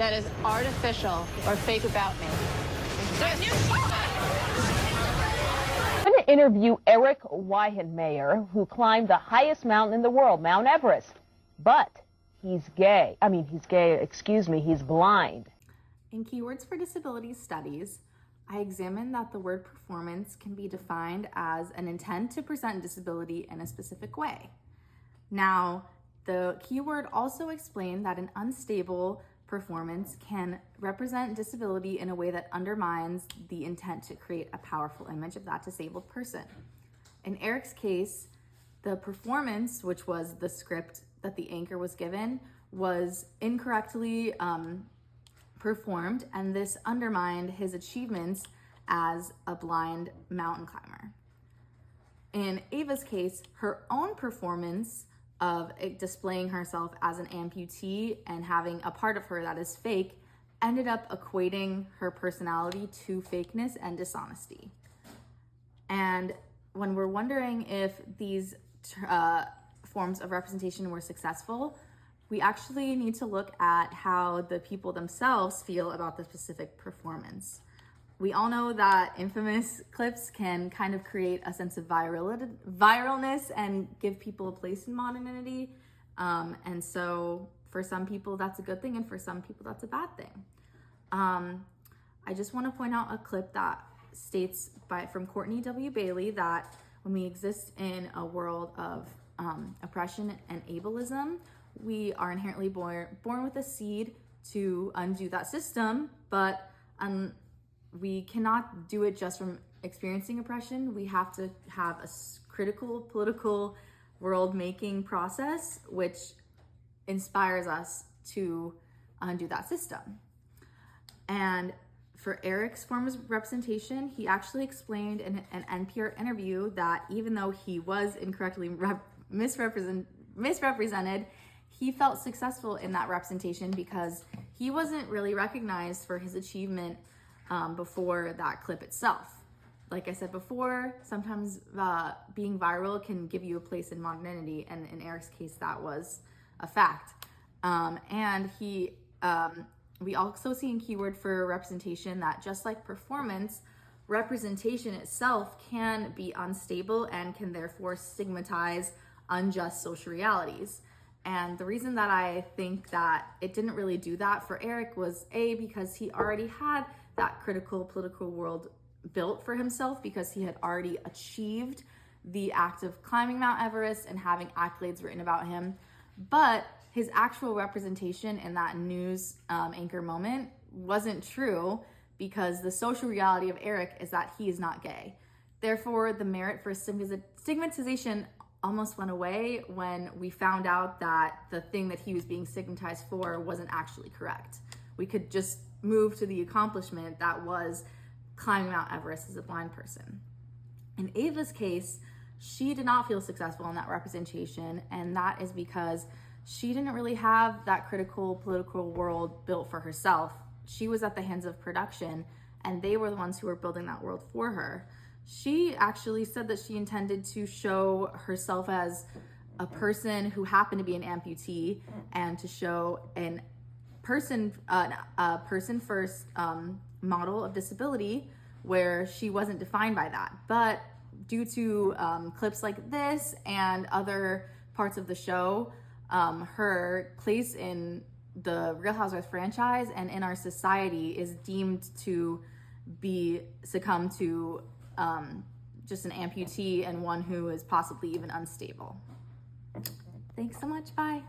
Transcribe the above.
that is artificial or fake about me. I'm going to interview Eric Weihenmayer, who climbed the highest mountain in the world, Mount Everest. But he's gay. He's blind. In Keywords for Disability Studies, I examined that the word performance can be defined as an intent to present disability in a specific way. Now, the keyword also explained that an unstable performance can represent disability in a way that undermines the intent to create a powerful image of that disabled person. In Eric's case, the performance, which was the script that the anchor was given, was incorrectly performed, and this undermined his achievements as a blind mountain climber. In Ava's case, her own performance of displaying herself as an amputee and having a part of her that is fake ended up equating her personality to fakeness and dishonesty. And when we're wondering if these forms of representation were successful, we actually need to look at how the people themselves feel about the specific performance. We all know that infamous clips can kind of create a sense of viralness and give people a place in modernity. And so for some people that's a good thing, and for some people that's a bad thing. I just want to point out a clip that states from Courtney W. Bailey that when we exist in a world of oppression and ableism, we are inherently born with a seed to undo that system, but we cannot do it just from experiencing oppression. We have to have a critical political world-making process which inspires us to undo that system. And for Eric's form of representation, he actually explained in an NPR interview that even though he was incorrectly misrepresented, he felt successful in that representation because he wasn't really recognized for his achievement before that clip itself. Like I said before, sometimes being viral can give you a place in modernity, and in Eric's case, that was a fact. And we also see in Keyword for Representation that just like performance, representation itself can be unstable and can therefore stigmatize unjust social realities. And the reason that I think that it didn't really do that for Eric was because he already had that critical political world built for himself, because he had already achieved the act of climbing Mount Everest and having accolades written about him. But his actual representation in that news anchor moment wasn't true, because the social reality of Eric is that he is not gay. Therefore, the merit for stigmatization almost went away when we found out that the thing that he was being stigmatized for wasn't actually correct. We could just move to the accomplishment that was climbing Mount Everest as a blind person. In Ava's case, she did not feel successful in that representation, and that is because she didn't really have that critical political world built for herself. She was at the hands of production, and they were the ones who were building that world for her. She actually said that she intended to show herself as a person who happened to be an amputee, and to show a person first model of disability where she wasn't defined by that. But due to clips like this and other parts of the show, her place in the Real Housewives franchise and in our society is deemed to succumb to just an amputee and one who is possibly even unstable. Thanks so much. Bye.